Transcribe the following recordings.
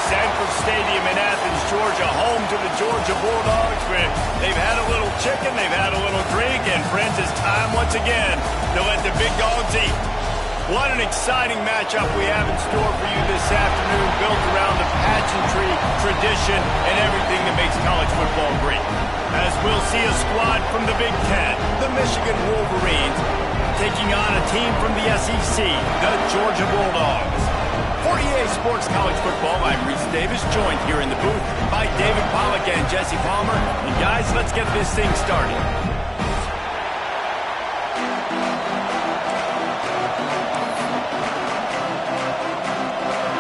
Sanford Stadium in Athens, Georgia, home to the Georgia Bulldogs, where they've had a little chicken, they've had a little drink, and friends, it's time once again to let the big dogs eat. What an exciting matchup we have in store for you this afternoon, built around the pageantry, tradition, and everything that makes college football great. As we'll see a squad from the Big Ten, the Michigan Wolverines, taking on a team from the SEC, the Georgia Bulldogs. For EA Sports College Football, I'm Reese Davis, joined here in the booth by David Pollack and Jesse Palmer. And guys, let's get this thing started.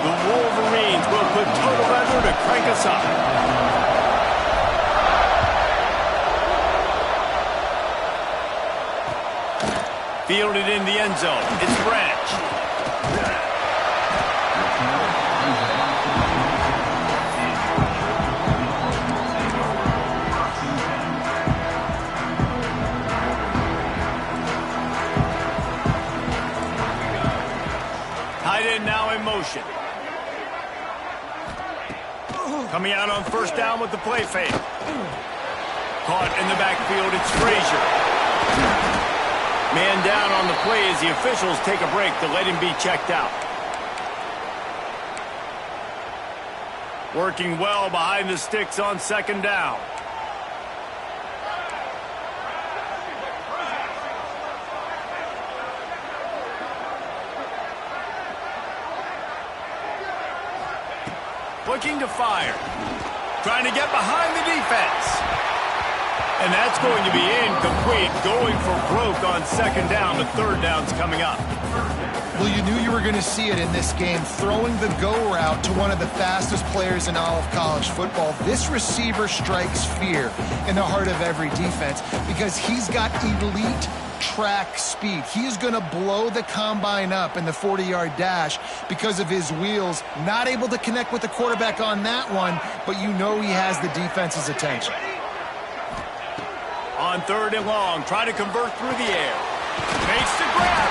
The Wolverines will put total weather to crank us up. Fielded in the end zone. It's Branch. Tight end now in motion. Coming out on first down with the play fake. Caught in the backfield, it's Frazier. Man down on the play as the officials take a break to let him be checked out. Working well behind the sticks on second down. Looking to fire. Trying to get behind the defense. And that's going to be incomplete. Going for broke on second down. The third down's coming up. Well, you knew you were going to see it in this game. Throwing the go route to one of the fastest players in all of college football. This receiver strikes fear in the heart of every defense because he's got elite track speed. He's going to blow the combine up in the 40-yard dash because of his wheels. Not able to connect with the quarterback on that one, but you know he has the defense's attention. On third and long, try to convert through the air. Makes the grab.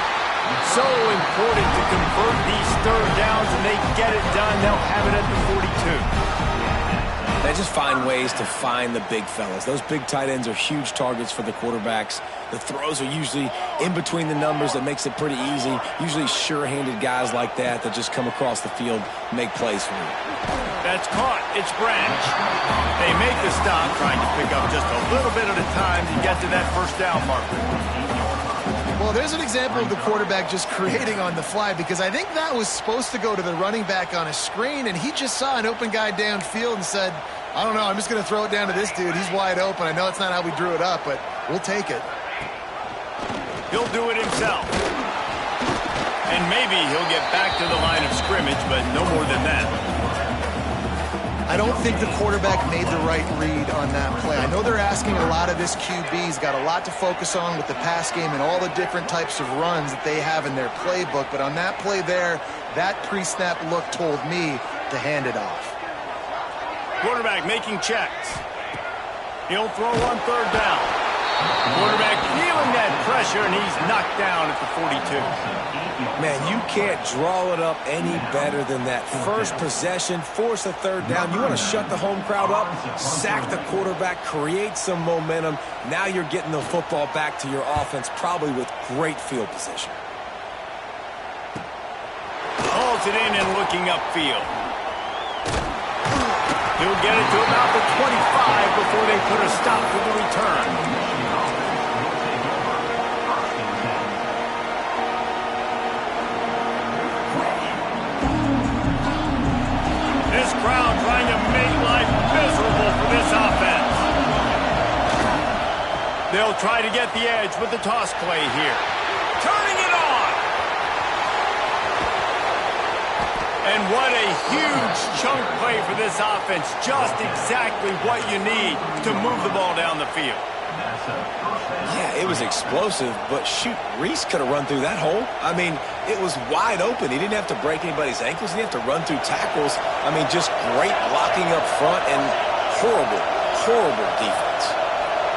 So important to convert these third downs, and they get it done. They'll have it at the 42. They just find ways to find the big fellas. Those big tight ends are huge targets for the quarterbacks. The throws are usually in between the numbers. That makes it pretty easy. Usually sure-handed guys like that just come across the field, make plays for you. That's caught. It's Branch. They make the stop, trying to pick up just a little bit at a time to get to that first down marker. Well, there's an example of the quarterback just creating on the fly because I think that was supposed to go to the running back on a screen, and he just saw an open guy downfield and said, I don't know, I'm just going to throw it down to this dude. He's wide open. I know it's not how we drew it up, but we'll take it. He'll do it himself. And maybe he'll get back to the line of scrimmage, but no more than that. I don't think the quarterback made the right read on that play. I know they're asking a lot of this QB. He's got a lot to focus on with the pass game and all the different types of runs that they have in their playbook. But on that play there, that pre-snap look told me to hand it off. Quarterback making checks. He'll throw on third down. Quarterback feeling that pressure, and he's knocked down at the 42. Man, you can't draw it up any better than that. First possession, force a third down. You want to shut the home crowd up, sack the quarterback, create some momentum. Now you're getting the football back to your offense, probably with great field position. Hauls it in and looking upfield. He'll get it to about the 25 before they put a stop for the return. This crowd trying to make life miserable for this offense. They'll try to get the edge with the toss play here. Turning it on. And what a huge chunk play for this offense. Just exactly what you need to move the ball down the field. Yeah, it was explosive, but shoot, Reese could have run through that hole. I mean, it was wide open. He didn't have to break anybody's ankles. He didn't have to run through tackles. I mean, just great blocking up front and horrible, horrible defense.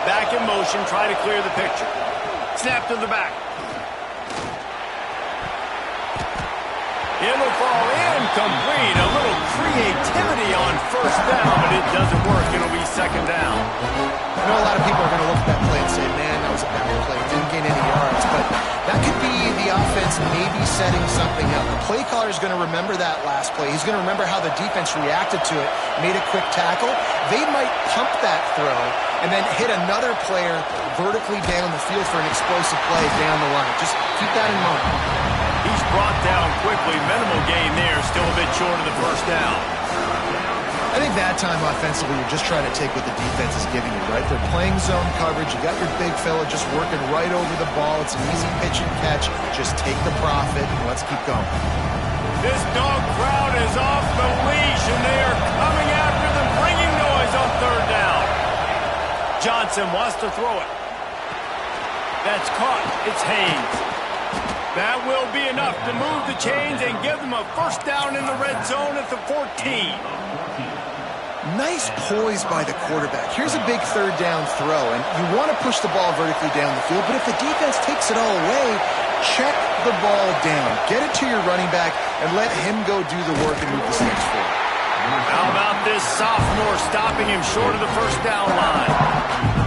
Back in motion, try to clear the picture. Snap to the back. It'll fall incomplete. A little creativity second down. I know a lot of people are going to look at that play and say, man, that was a bad play. Didn't gain any yards. But that could be the offense maybe setting something up. The play caller is going to remember that last play. He's going to remember how the defense reacted to it, made a quick tackle. They might pump that throw and then hit another player vertically down the field for an explosive play down the line. Just keep that in mind. He's brought down quickly. Minimal gain there. Still a bit short of the first down. I think that time offensively, you're just trying to take what the defense is giving you, right? They're playing zone coverage. You got your big fella just working right over the ball. It's an easy pitch and catch. Just take the profit and let's keep going. This dog crowd is off the leash, and they are coming after them, bringing noise on third down. Johnson wants to throw it. That's caught. It's Haynes. That will be enough to move the chains and give them a first down in the red zone at the 14. Nice poise by the quarterback. Here's a big third down throw, and you want to push the ball vertically down the field, but if the defense takes it all away, check the ball down. Get it to your running back and let him go do the work and move the sticks forward. How about this sophomore stopping him short of the first down line?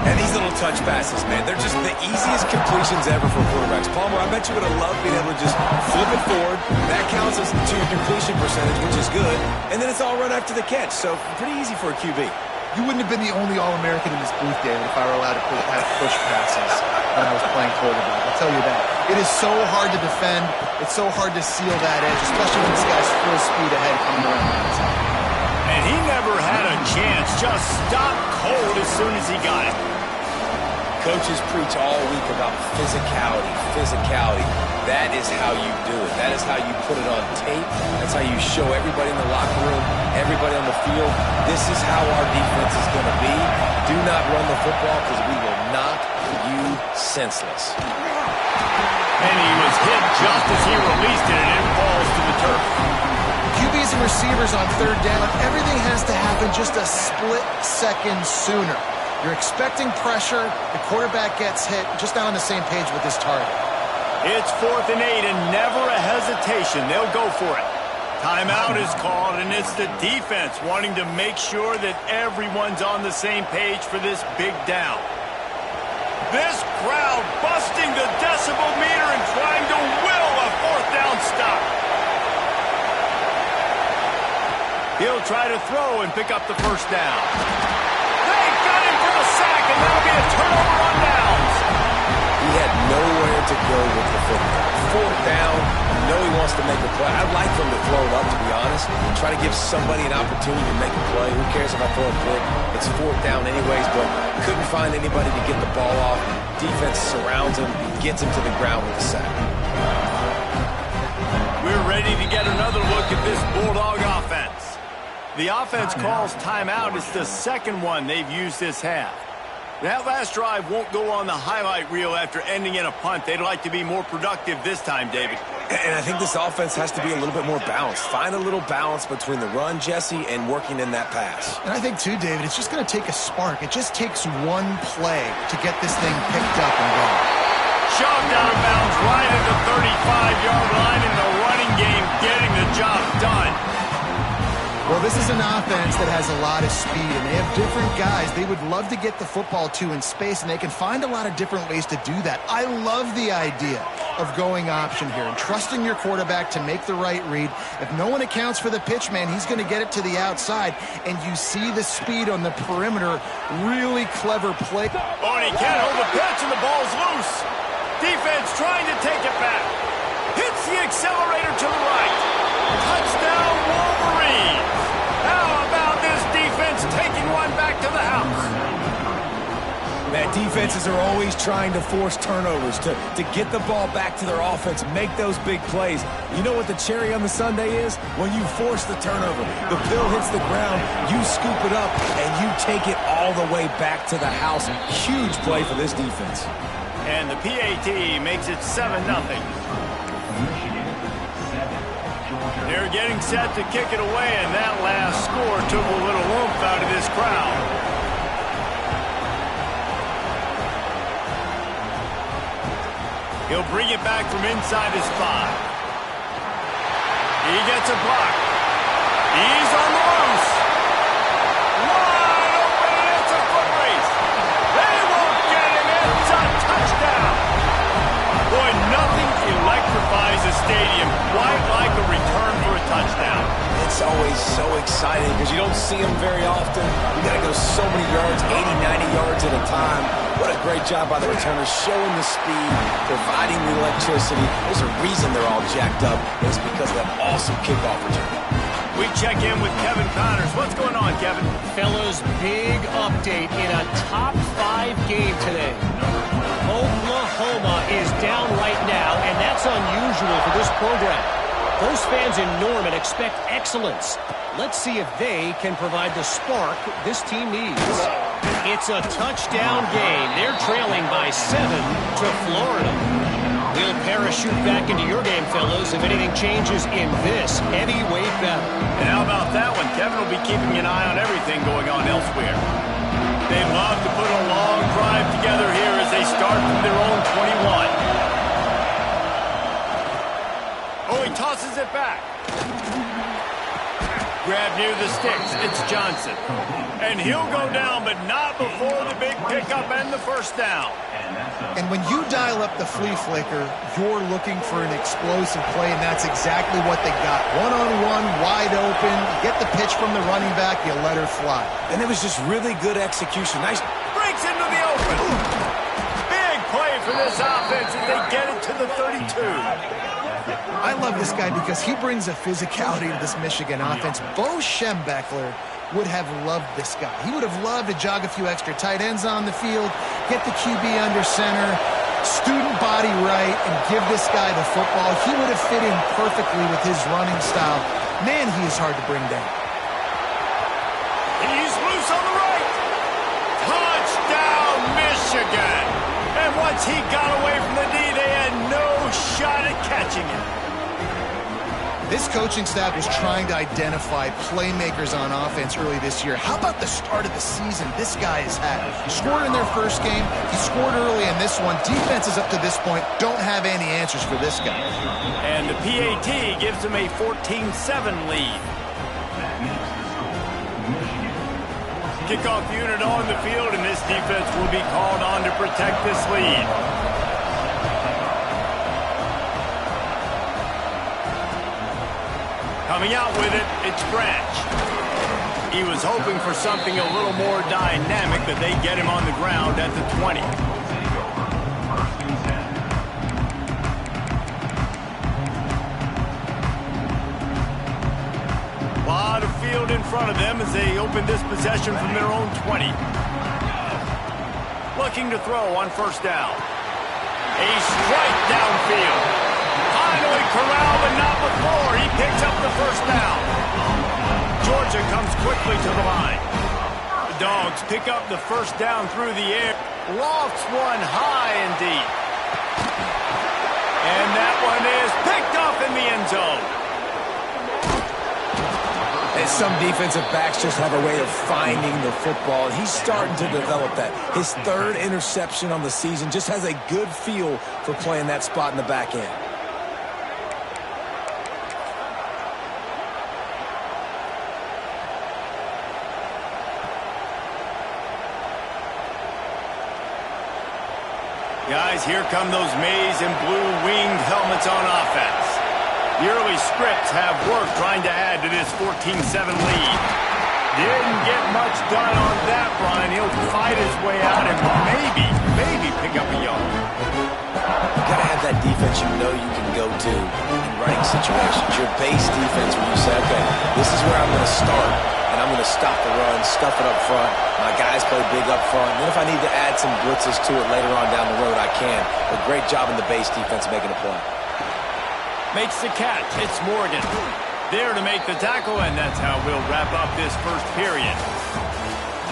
And these little touch passes, man, they're just the easiest completions ever for quarterbacks. Palmer, I bet you would have loved being able to just flip it forward. That counts as to your completion percentage, which is good. And then it's all run after the catch, so pretty easy for a QB. You wouldn't have been the only All-American in this booth, David, if I were allowed to push passes when I was playing quarterback. I'll tell you that. It is so hard to defend. It's so hard to seal that edge, especially when this guy's full speed ahead coming around the outside. And he never had a chance. Just stopped cold as soon as he got it. Coaches preach all week about physicality. That is how you do it. That is how you put it on tape. That's how you show everybody in the locker room, everybody on the field, this is how our defense is going to be. Do not run the football because we will knock you senseless. And he was hit just as he released it, and it falls to the turf. QBs and receivers on third down, everything has to happen just a split second sooner. You're expecting pressure, the quarterback gets hit, just not on the same page with this target. It's 4th and 8 and never a hesitation. They'll go for it. Timeout is called, and it's the defense wanting to make sure that everyone's on the same page for this big down. This crowd busting the decibel meter and trying to will a 4th down stop. He'll try to throw and pick up the first down. They got him for the sack, and that'll be a turnover on downs. He had nowhere to go with the football. 4th down, you know he wants to make a play. I'd like for him to throw it up, to be honest. Try to give somebody an opportunity to make a play. Who cares if I throw a pick? It's 4th down anyways, but couldn't find anybody to get the ball off. Defense surrounds him, gets him to the ground with the sack. We're ready to get another look at this Bulldog offense. The offense calls timeout. It's the second one they've used this half. That last drive won't go on the highlight reel after ending in a punt. They'd like to be more productive this time, David. And I think this offense has to be a little bit more balanced. Find a little balance between the run, Jesse, and working in that pass. And I think, too, David, it's just going to take a spark. It just takes one play to get this thing picked up and going. Shoved out of bounds right at the 35-yard line in the running game, getting the job done. Well, this is an offense that has a lot of speed, and they have different guys they would love to get the football to in space, and they can find a lot of different ways to do that. I love the idea of going option here and trusting your quarterback to make the right read. If no one accounts for the pitch, man, he's going to get it to the outside, and you see the speed on the perimeter. Really clever play. Oh, and he can't hold the pitch, and the ball's loose. Defense trying to take it back. Hits the accelerator to the right. Touchdown, Wolverines. How about this defense taking one back to the house? Man, defenses are always trying to force turnovers to get the ball back to their offense, make those big plays. You know what the cherry on the sundae is? When you force the turnover, the pill hits the ground, you scoop it up, and you take it all the way back to the house. Huge play for this defense. And the PAT makes it 7-0. They're getting set to kick it away, and that last score took a little oomph out of this crowd. He'll bring it back from inside his 5. He gets a block. He's on the loose. Wide open, it's a so exciting because you don't see them very often. You got to go so many yards, 80, 90 yards at a time. What a great job by the returners, showing the speed, providing the electricity. There's a reason they're all jacked up. It's because of that awesome kickoff return. We check in with Kevin Connors. What's going on, Kevin? Fellas, big update in a top 5 game today. Oklahoma is down right now, and that's unusual for this program. Those fans in Norman expect excellence. Let's see if they can provide the spark this team needs. It's a touchdown game. They're trailing by 7 to Florida. We'll parachute back into your game, fellas, if anything changes in this heavyweight battle. And how about that one? Kevin will be keeping an eye on everything going on elsewhere. They love to put a long drive together here as they start from their own 21. Oh, he tosses it back. Grab near the sticks. It's Johnson. And he'll go down, but not before the big pickup and the first down. And when you dial up the flea flicker, you're looking for an explosive play, and that's exactly what they got. One-on-one, wide open. You get the pitch from the running back, you let her fly. And it was just really good execution. Nice. Breaks into the open. Big play for this offense as they get it to the 32. I love this guy because he brings a physicality to this Michigan offense. Bo Schembechler would have loved this guy. He would have loved to jog a few extra tight ends on the field, get the QB under center, student body right, and give this guy the football. He would have fit in perfectly with his running style. Man, he is hard to bring down. He's loose on the right. Touchdown, Michigan. And once he got away from the D, they had no shot at catching him. This coaching staff was trying to identify playmakers on offense early this year. How about the start of the season this guy has had? Scored in their first game. He scored early in this one. Defenses up to this point don't have any answers for this guy. And the PAT gives them a 14-7 lead. Kickoff unit on the field, and this defense will be called on to protect this lead. Coming out with it, it's Branch. He was hoping for something a little more dynamic, but they get him on the ground at the 20. A lot of field in front of them as they open this possession from their own 20. Looking to throw on first down. A strike downfield. Finally corralled, but not before. He picks up the first down. Georgia comes quickly to the line. The Dogs pick up the first down through the air. Lofts one high and deep. And that one is picked up in the end zone. And some defensive backs just have a way of finding the football. He's starting to develop that. His 3rd interception on the season, just has a good feel for playing that spot in the back end. Guys, here come those maize and blue winged helmets on offense. The early scripts have worked trying to add to this 14-7 lead. Didn't get much done on that run. He'll fight his way out and maybe pick up a yard. You got to have that defense you know you can go to in running situations. Your base defense where you say, okay, this is where I'm going to start, and I'm going to stop the run, stuff it up front. My guys play big up front. And then if I need to add some blitzes to it later on down the road, I can. But great job in the base defense making a play. Makes the catch. It's Morgan. There to make the tackle, and that's how we'll wrap up this first period.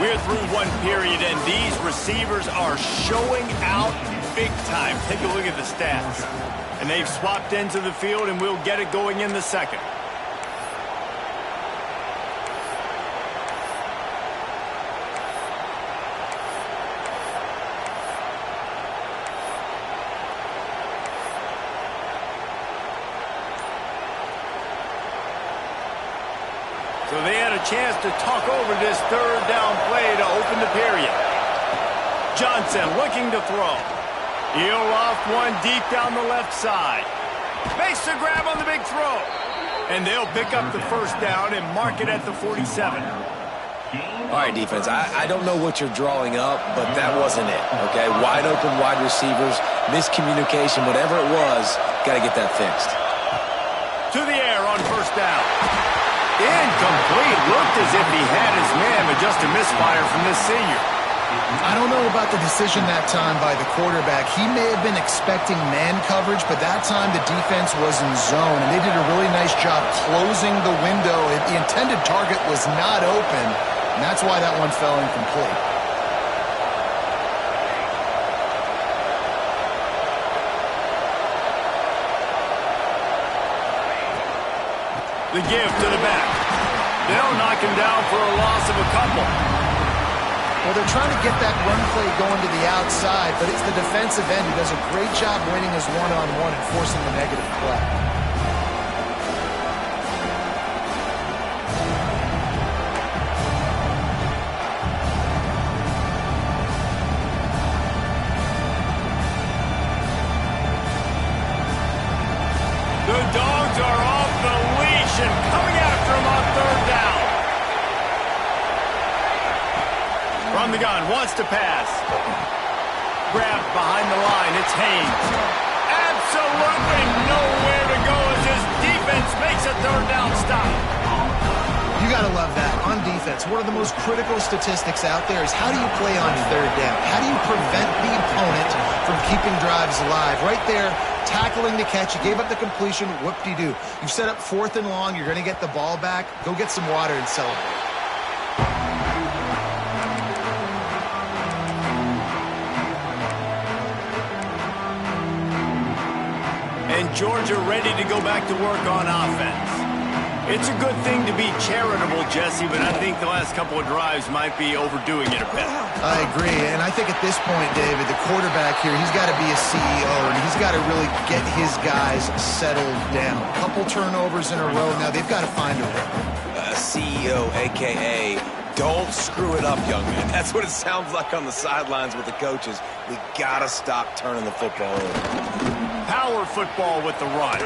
We're through one period, and these receivers are showing out big time. Take a look at the stats. And they've swapped into the field, and we'll get it going in the second. So they had a chance to talk over this 3rd down play to open the period. Johnson looking to throw. He'll off one deep down the left side. Makes the grab on the big throw. And they'll pick up the first down and mark it at the 47. All right, defense, I don't know what you're drawing up, but that wasn't it, okay? Wide open wide receivers, miscommunication, whatever it was, got to get that fixed. To the air on first down. Incomplete. Looked as if he had his man, but just a misfire from this senior. I don't know about the decision that time by the quarterback. He may have been expecting man coverage, but that time the defense was in zone, and they did a really nice job closing the window. The intended target was not open, and that's why that one fell incomplete. The give to the back. They'll knock him down for a loss of a couple. Well, they're trying to get that run play going to the outside, but it's the defensive end who does a great job winning his one-on-one and forcing the negative play. The Dogs are off the leash and coming after him on third down. From the gun, wants to pass. Grabbed behind the line, it's Haynes. Absolutely nowhere to go as his defense makes a third down stop. You got to love that. On defense, one of the most critical statistics out there is how do you play on third down? How do you prevent the opponent from keeping drives alive? Right there, tackling the catch. You gave up the completion. Whoop-de-doo. You've set up 4th and long. You're going to get the ball back. Go get some water and celebrate. And Georgia ready to go back to work on offense. It's a good thing to be charitable, Jesse, but I think the last couple of drives might be overdoing it a bit. I agree, and I think at this point, David, the quarterback here, he's got to be a CEO, and he's got to really get his guys settled down. A couple turnovers in a row. Now they've got to find a rhythm. CEO, a.k.a. don't screw it up, young man. That's what it sounds like on the sidelines with the coaches. We got to stop turning the football over. Power football with the run.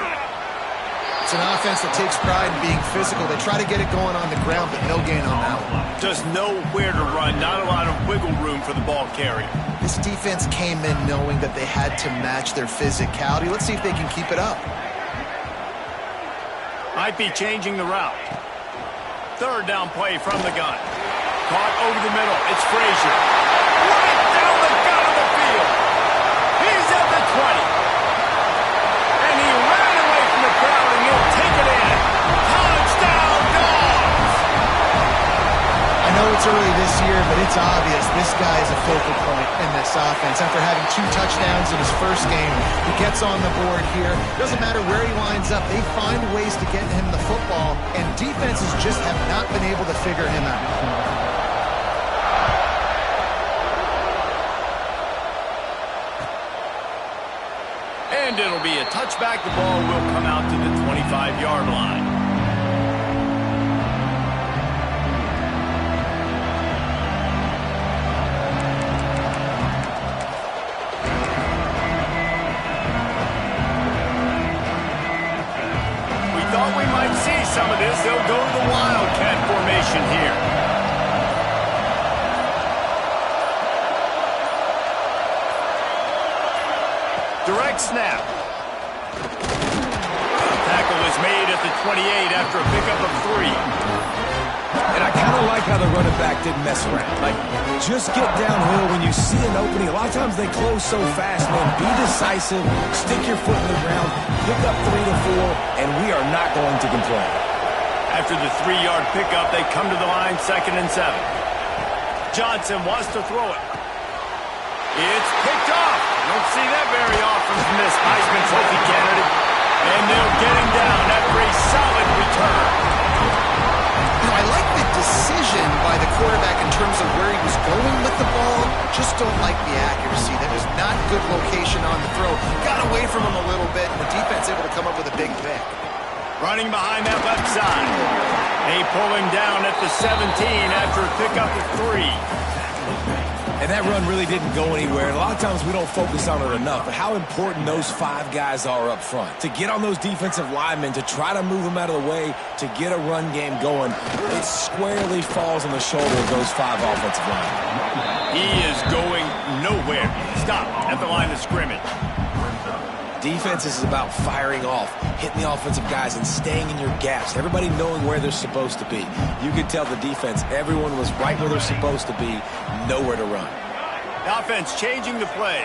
It's an offense that takes pride in being physical. They try to get it going on the ground, but no gain on that one. Just know where to run. Not a lot of wiggle room for the ball carrier. This defense came in knowing that they had to match their physicality. Let's see if they can keep it up. Might be changing the route. Third down play from the gun. Caught over the middle. It's Frazier. Right down the gut of the field. He's at the 20. And he ran away from the crowd, and he'll take it in. Touchdown, Dogs! I know it's early this year, but it's obvious this guy is a focal point in this offense. After having 2 touchdowns in his first game, he gets on the board here. Doesn't matter where he lines up. They find ways to get him the football, and defenses just have not been able to figure him out. And it'll be a touchback. The ball will come out to the 25-yard line. We thought we might see some of this. They'll go to the Wildcat formation here. Direct snap. Tackle is made at the 28 after a pickup of 3. And I kind of like how the running back didn't mess around. Like, just get downhill when you see an opening. A lot of times they close so fast, man. Be decisive, stick your foot in the ground, pick up 3 to 4, and we are not going to complain. After the 3-yard pickup, they come to the line, 2nd and 7. Johnson wants to throw it. It's picked off. Don't see that very often from this Heisman Trophy candidate. And they'll get him down after a solid return. You know, I like the decision by the quarterback in terms of where he was going with the ball. Just don't like the accuracy. That was not good location on the throw. Got away from him a little bit, and the defense able to come up with a big pick. Running behind that left side. They pull him down at the 17 after a pickup of 3. And that run really didn't go anywhere. And a lot of times we don't focus on it enough, but how important those 5 guys are up front. To get on those defensive linemen, to try to move them out of the way, to get a run game going, it squarely falls on the shoulder of those 5 offensive linemen. He is going nowhere. Stop at the line of scrimmage. Defense is about firing off, hitting the offensive guys, and staying in your gaps. Everybody knowing where they're supposed to be. You could tell the defense, everyone was right where they're supposed to be, nowhere to run. The offense changing the play.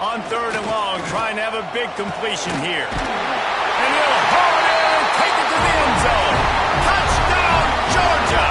On 3rd and long, trying to have a big completion here. And he'll haul it in, take it to the end zone. Touchdown, Georgia!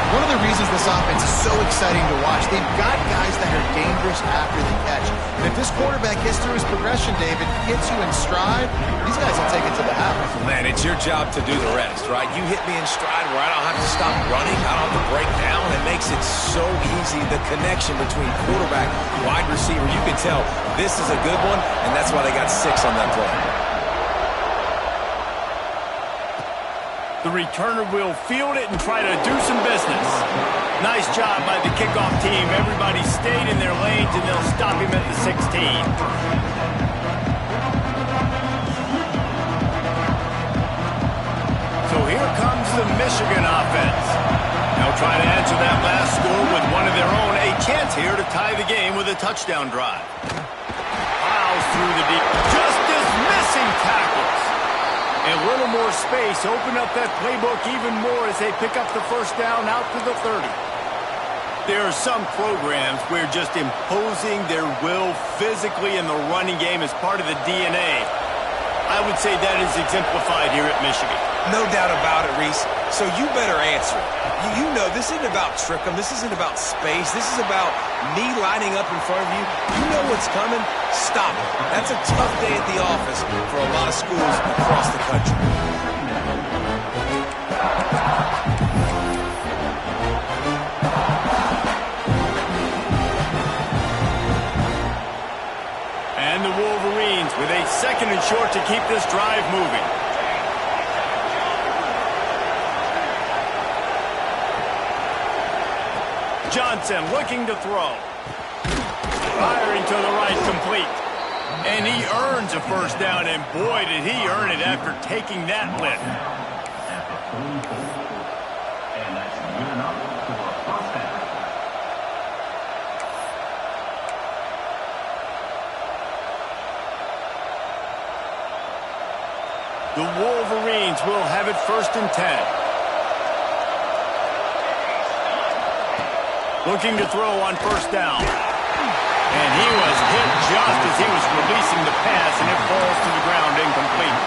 One of the reasons this offense is so exciting to watch, they've got guys that are dangerous after the catch. And if this quarterback gets through his progression, David, gets you in stride, these guys will take it to the house. Man, it's your job to do the rest, right? You hit me in stride where I don't have to stop running, I don't have to break down. It makes it so easy, the connection between quarterback, wide receiver. You can tell this is a good one, and that's why they got 6 on that play. The returner will field it and try to do some business. Nice job by the kickoff team. Everybody stayed in their lanes, and they'll stop him at the 16. So here comes the Michigan offense. They'll try to answer that last score with one of their own. A chance here to tie the game with a touchdown drive. Plows through the deep. Just dismissing tackles. A little more space, open up that playbook even more as they pick up the first down out to the 30. There are some programs where just imposing their will physically in the running game is part of the DNA. I would say that is exemplified here at Michigan. No doubt about it, Reese. So you better answer. You know this isn't about trickum. This isn't about space. This is about me lining up in front of you. You know what's coming. Stop it. That's a tough day at the office for a lot of schools across the country. And the Wolverines with a 2nd and short to keep this drive moving. Johnson looking to throw. Firing to the right, complete. And he earns a first down, and boy, did he earn it after taking that lift. The Wolverines will have it 1st and 10. Looking to throw on 1st down. And he was hit just as he was releasing the pass, and it falls to the ground incomplete.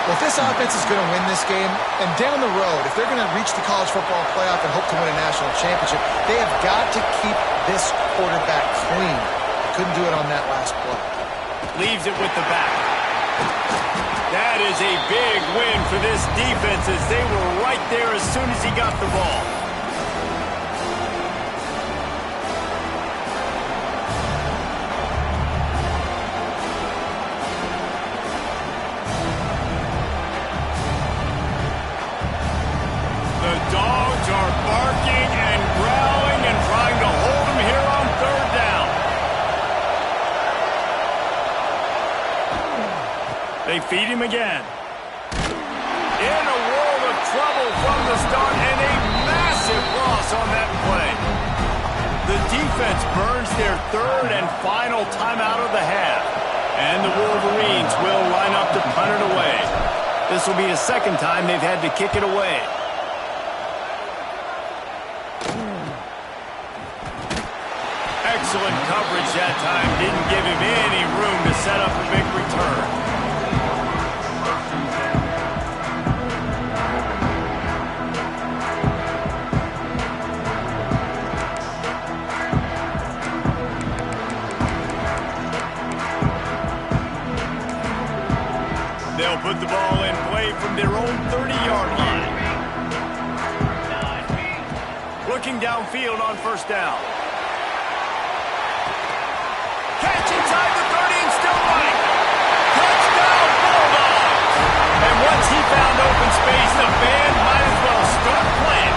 Well, if this offense is going to win this game, and down the road, if they're going to reach the college football playoff and hope to win a national championship, they have got to keep this quarterback clean. They couldn't do it on that last play. Leaves it with the back. That is a big win for this defense as they were right there as soon as he got the ball. Dogs are barking and growling and trying to hold him here on 3rd down. They feed him again. In a world of trouble from the start, and a massive loss on that play. The defense burns their 3rd and final timeout of the half. And the Wolverines will line up to punt it away. This will be the 2nd time they've had to kick it away. Excellent coverage that time. Didn't give him any room to set up a big return. They'll put the ball in play from their own 30-yard line. Looking downfield on 1st down. Catch inside the 30 and still running. Touchdown, Bulldogs! And once he found open space, the band might as well start playing.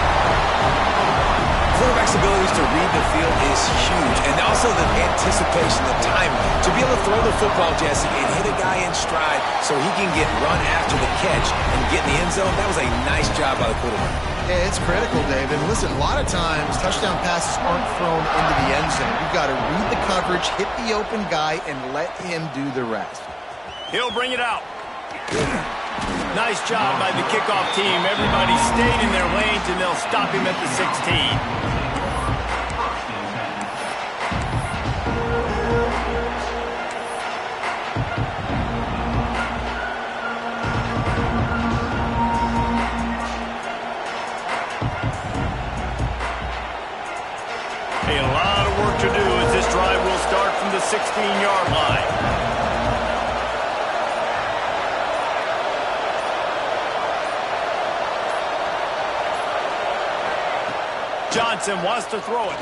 also the anticipation, the timing. To be able to throw the football, Jesse, and hit a guy in stride so he can get run after the catch and get in the end zone, that was a nice job by the quarterback. Yeah, it's critical, Dave. And listen, a lot of times touchdown passes aren't thrown into the end zone. You've got to read the coverage, hit the open guy, and let him do the rest. He'll bring it out. Nice job by the kickoff team. Everybody stayed in their lanes, and they'll stop him at the 16. A lot of work to do as this drive will start from the 16-yard line. Johnson wants to throw it.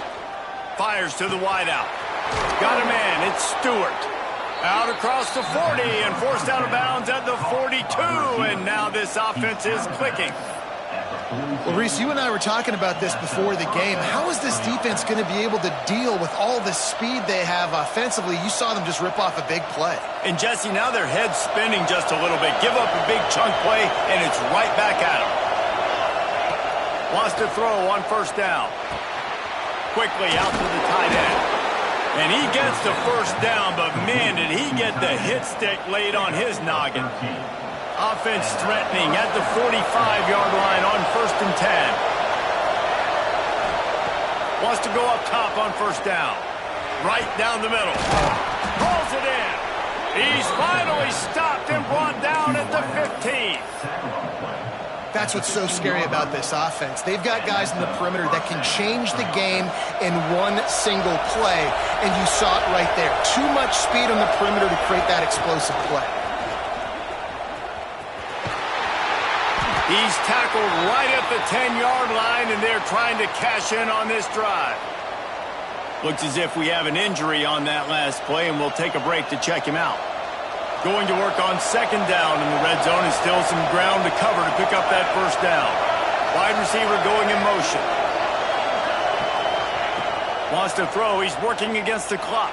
Fires to the wideout. Got a man. It's Stewart. Out across the 40 and forced out of bounds at the 42. And now this offense is clicking. Well, Reese, you and I were talking about this before the game. How is this defense going to be able to deal with all the speed they have offensively? You saw them just rip off a big play. And, Jesse, now their head's spinning just a little bit. Give up a big chunk play, and it's right back at them. Wants to throw on first down. Quickly out to the tight end. And he gets the first down, but, man, did he get the hit stick laid on his noggin. Offense threatening at the 45-yard line on 1st and 10. Wants to go up top on first down. Right down the middle. Pulls it in. He's finally stopped and brought down at the 15. That's what's so scary about this offense. They've got guys in the perimeter that can change the game in one single play, and you saw it right there. Too much speed on the perimeter to create that explosive play. He's tackled right at the 10-yard line, and they're trying to cash in on this drive. Looks as if we have an injury on that last play, and we'll take a break to check him out. Going to work on second down in the red zone, and still some ground to cover to pick up that first down. Wide receiver going in motion. Wants to throw. He's working against the clock.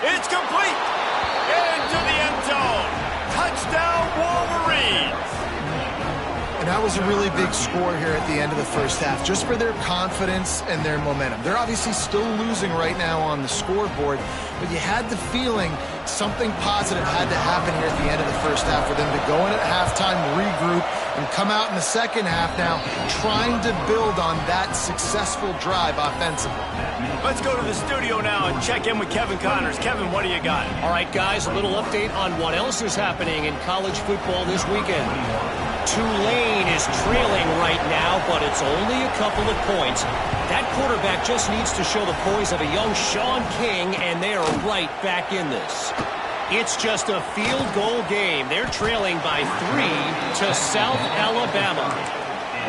It's complete. Into the end zone. Touchdown, Wolverines. And that was a really big score here at the end of the first half, just for their confidence and their momentum. They're obviously still losing right now on the scoreboard, but you had the feeling something positive had to happen here at the end of the first half for them to go in at halftime, regroup, and come out in the second half now trying to build on that successful drive offensively. Let's go to the studio now and check in with Kevin Connors. Kevin, what do you got? All right, guys, a little update on what else is happening in college football this weekend. Tulane is trailing right now, but it's only a couple of points. That quarterback just needs to show the poise of a young Sean King, and they are right back in this. It's just a field goal game. They're trailing by 3 to South Alabama.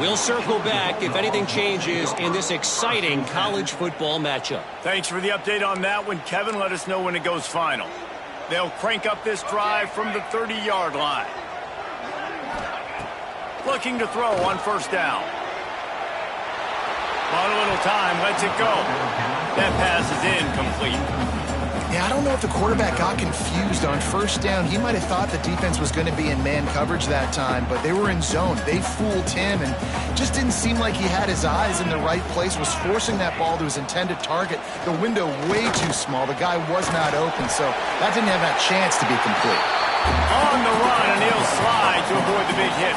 We'll circle back if anything changes in this exciting college football matchup. Thanks for the update on that one, Kevin. Let us know when it goes final. They'll crank up this drive from the 30-yard line. Looking to throw on first down. On a little time, lets it go. That pass is incomplete. Yeah, I don't know if the quarterback got confused on first down. He might have thought the defense was going to be in man coverage that time, but they were in zone. They fooled him and just didn't seem like he had his eyes in the right place, was forcing that ball to his intended target. The window way too small. The guy was not open, so that didn't have that chance to be complete. On the run, and he'll slide to avoid the big hit.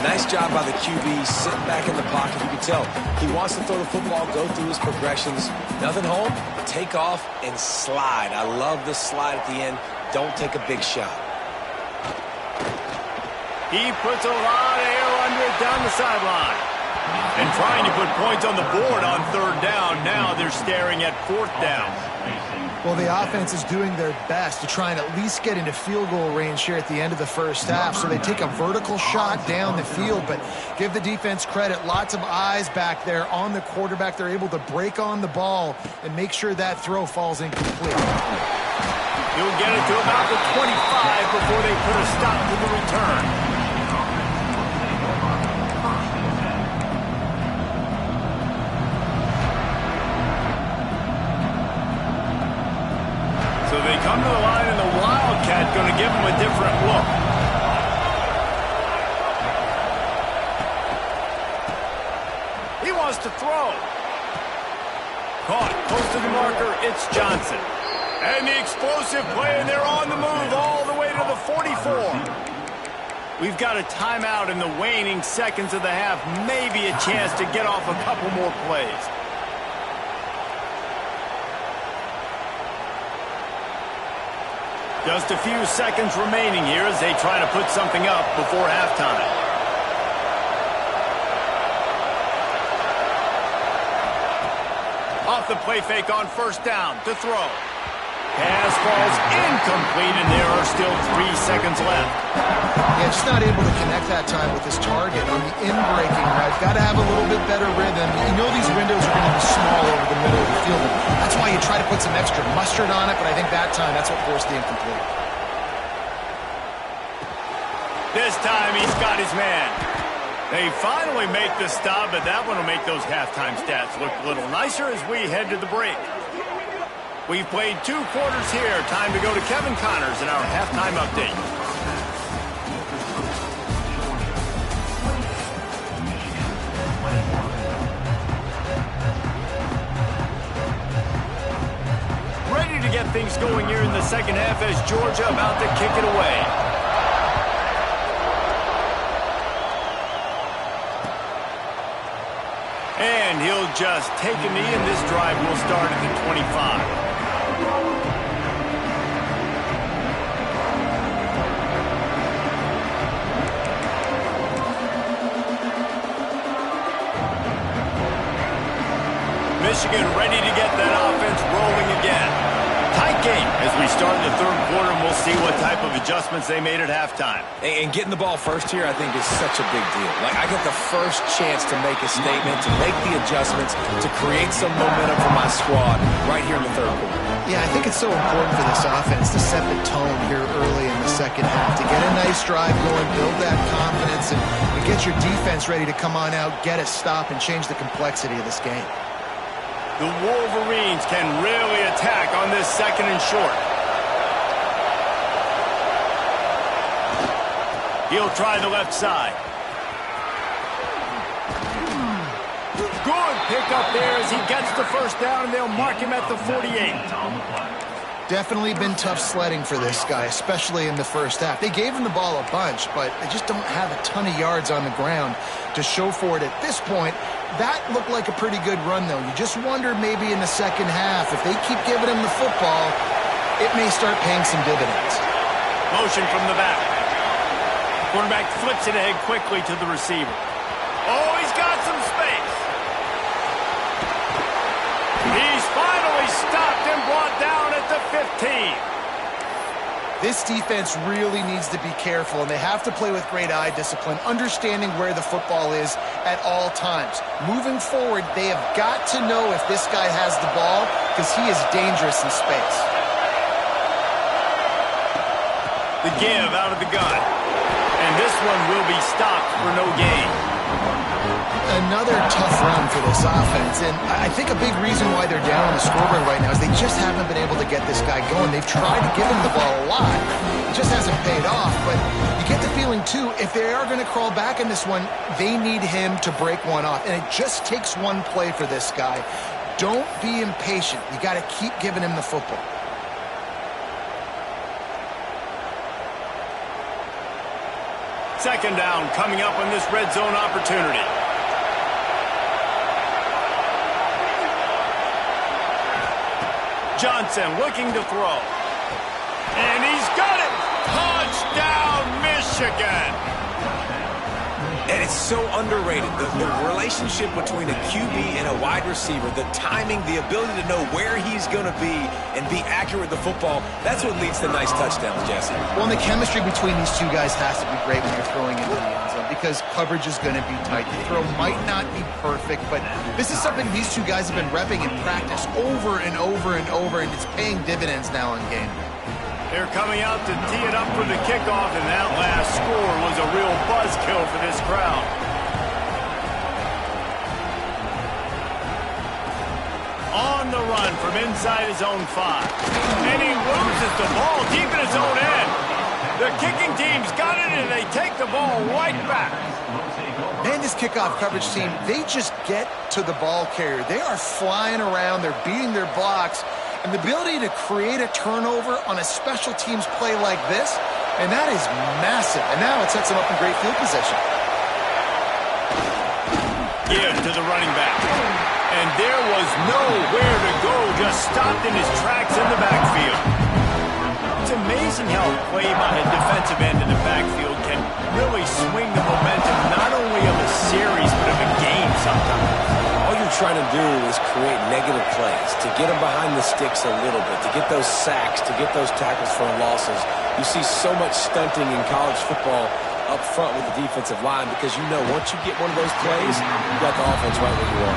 Nice job by the QB, sitting back in the pocket. You can tell he wants to throw the football, go through his progressions. Nothing home, take off, and slide. I love the slide at the end. Don't take a big shot. He puts a lot of air under it down the sideline. And trying to put points on the board on third down. Now they're staring at fourth down. Well, the offense is doing their best to try and at least get into field goal range here at the end of the first half. So they take a vertical shot down the field, but give the defense credit. Lots of eyes back there on the quarterback. They're able to break on the ball and make sure that throw falls incomplete. He'll get it to about the 25 before they put a stop to the return. wants to throw. Caught close to the marker. It's Johnson. And the explosive play, and they're on the move all the way to the 44. We've got a timeout in the waning seconds of the half. Maybe a chance to get off a couple more plays. Just a few seconds remaining here as they try to put something up before halftime. Off the play fake on first down to throw. Pass falls incomplete, and there are still 3 seconds left. Yeah, just not able to connect that time with his target on the in-breaking route. Got to have a little bit better rhythm. You know these windows are going to be small over the middle of the field. That's why you try to put some extra mustard on it, but I think that time that's what forced the incomplete. This time he's got his man. They finally make the stop, but that one will make those halftime stats look a little nicer as we head to the break. We've played 2 quarters here. Time to go to Kevin Connors in our halftime update. Ready to get things going here in the second half as Georgia about to kick it away. And he'll just take a knee, and this drive will start at the 25. Michigan ready to get that offense rolling again. Tight game as we start the third quarter, and we'll see what type of adjustments they made at halftime. And getting the ball first here, I think, is such a big deal. Like, I get the first chance to make a statement, to make the adjustments, to create some momentum for my squad right here in the third quarter. Yeah, I think it's so important for this offense to set the tone here early in the second half, to get a nice drive going, build that confidence, and get your defense ready to come on out, get a stop, and change the complexity of this game. The Wolverines can really attack on this second and short. He'll try the left side. Good pickup there as he gets the first down, and they'll mark him at the 48. Definitely been tough sledding for this guy, especially in the first half. They gave him the ball a bunch, but they just don't have a ton of yards on the ground to show for it at this point. That looked like a pretty good run, though. You just wonder maybe in the second half, if they keep giving him the football, it may start paying some dividends. Motion from the back. Quarterback flips it ahead quickly to the receiver. Oh, he's got some space. He's finally stopped and brought down at the 15. This defense really needs to be careful, and they have to play with great eye discipline, understanding where the football is at all times. Moving forward, they have got to know if this guy has the ball, because he is dangerous in space. The give out of the gun. And this one will be stopped for no gain. Another tough run for this offense, and I think a big reason why they're down on the scoreboard right now is they just haven't been able to get this guy going. They've tried to give him the ball a lot. It just hasn't paid off, but you get the feeling, too, if they are going to crawl back in this one, they need him to break one off, and it just takes one play for this guy. Don't be impatient. You got to keep giving him the football. Second down coming up on this red zone opportunity. Johnson looking to throw. And he's got it! Touchdown, Michigan! And it's so underrated. The relationship between a QB and a wide receiver, the timing, the ability to know where he's going to be and be accurate with the football, that's what leads to nice touchdowns, Jesse. Well, and the chemistry between these two guys has to be great when you're throwing into the end zone because coverage is going to be tight. The throw might not be perfect, but this is something these two guys have been repping in practice over and over and over, and it's paying dividends now on game day. They're coming out to tee it up for the kickoff, and that last score was a real buzzkill for this crowd. On the run from inside his own 5. And he loses the ball deep in his own end. The kicking team's got it, and they take the ball right back. Man, And this kickoff coverage team, they just get to the ball carrier. They are flying around. They're beating their blocks. And the ability to create a turnover on a special teams play like this, and that is massive. And now it sets them up in great field position. Give to the running back. And there was nowhere to go, just stopped in his tracks in the backfield. It's amazing how a play by a defensive end in the backfield can really swing the momentum not only of a series but of a game sometimes. All you're trying to do is create negative plays, to get them behind the sticks a little bit, to get those sacks, to get those tackles for losses. You see so much stunting in college football up front with the defensive line because you know once you get one of those plays, you got the offense right where you are.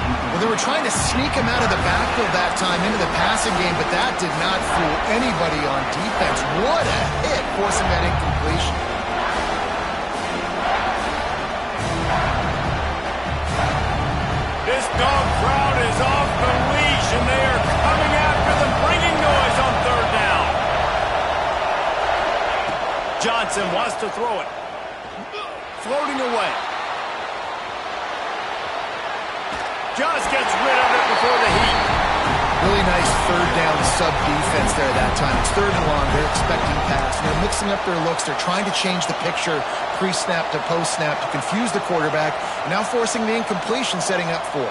Well, they were trying to sneak him out of the backfield that time into the passing game, but that did not fool anybody on defense. What a hit, forcing that incompletion. This dog crowd is off the leash, and they are coming after them, bringing noise on third down. Johnson wants to throw it. Floating away. Just gets rid of it before the heat. Really nice third down sub-defense there that time. It's third and long. They're expecting pass. They're mixing up their looks. They're trying to change the picture pre-snap to post-snap to confuse the quarterback. Now forcing the incompletion, setting up fourth.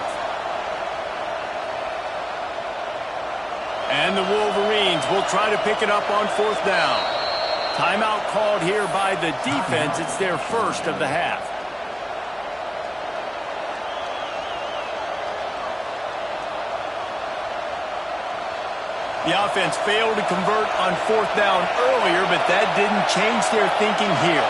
And the Wolverines will try to pick it up on fourth down. Timeout called here by the defense. It's their first of the half. The offense failed to convert on fourth down earlier, but that didn't change their thinking here.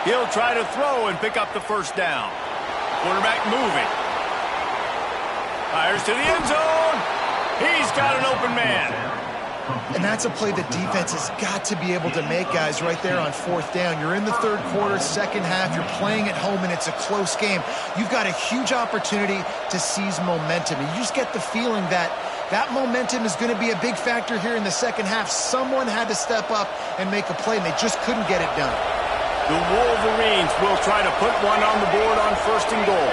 He'll try to throw and pick up the first down. Quarterback moving. Fires to the end zone. He's got an open man. And that's a play the defense has got to be able to make, guys, right there on fourth down. You're in the third quarter, second half. You're playing at home, and it's a close game. You've got a huge opportunity to seize momentum. And you just get the feeling that that momentum is going to be a big factor here in the second half. Someone had to step up and make a play, and they just couldn't get it done. The Wolverines will try to put one on the board on first and goal.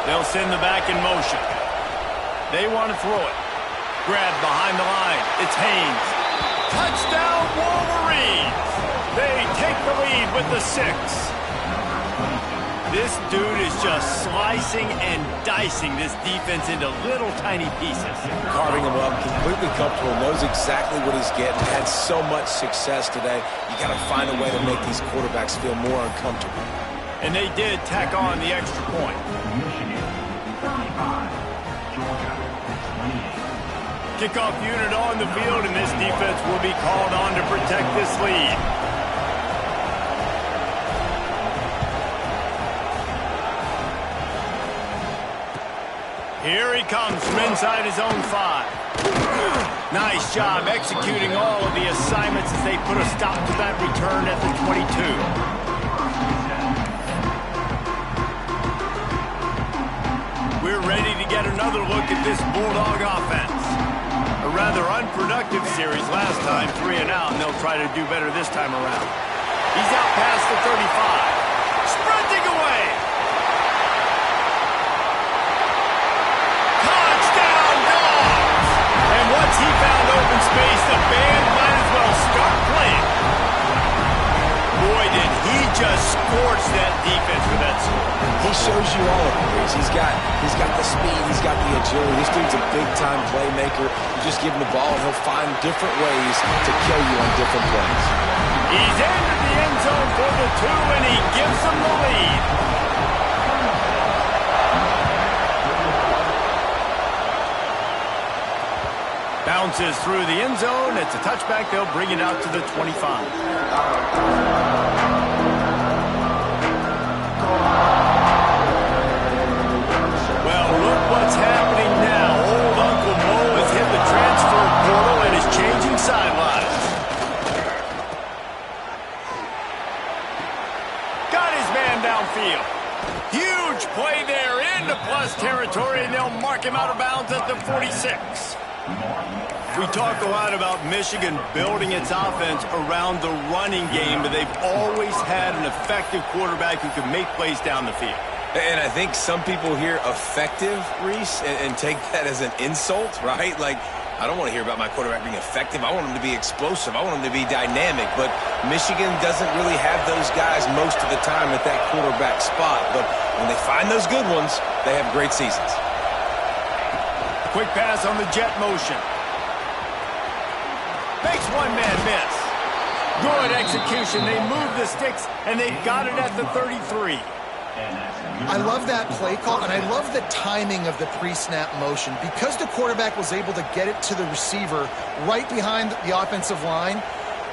They'll send the back in motion. They want to throw it. Grab behind the line. It's Haynes. Touchdown, Wolverines! They take the lead with the 6. This dude is just slicing and dicing this defense into little tiny pieces. Carving him up, completely comfortable, knows exactly what he's getting, had so much success today. You got to find a way to make these quarterbacks feel more uncomfortable. And they did tack on the extra point. Kickoff unit on the field, and this defense will be called on to protect this lead. Here he comes from inside his own 5. Nice job executing all of the assignments as they put a stop to that return at the 22. We're ready to get another look at this Bulldog offense. A rather unproductive series last time, 3 and out, and they'll try to do better this time around. He's out past the 35. Sprinting away. Touchdown, Dogs! And once he found open space, the band might as well start playing. Boy, did he just scorch that defense with that score. He shows you all of it. He's got the speed, he's got the agility. This dude's a big-time playmaker. You just give him the ball, and he'll find different ways to kill you on different plays. He's entered the end zone for the 2, and he gives them the lead. Bounces through the end zone. It's a touchback. They'll bring it out to the 25. What's happening now? Old Uncle Mo has hit the transfer portal and is changing sidelines. Got his man downfield. Huge play there into plus territory, and they'll mark him out of bounds at the 46. We talk a lot about Michigan building its offense around the running game, but they've always had an effective quarterback who can make plays down the field. And I think some people hear effective, Reese, and take that as an insult, right? Like, I don't want to hear about my quarterback being effective. I want him to be explosive. I want him to be dynamic. But Michigan doesn't really have those guys most of the time at that quarterback spot. But when they find those good ones, they have great seasons. Quick pass on the jet motion. Makes one man miss. Good execution. They move the sticks, and they've got it at the 33. I love that play call, and I love the timing of the pre-snap motion. Because the quarterback was able to get it to the receiver right behind the offensive line,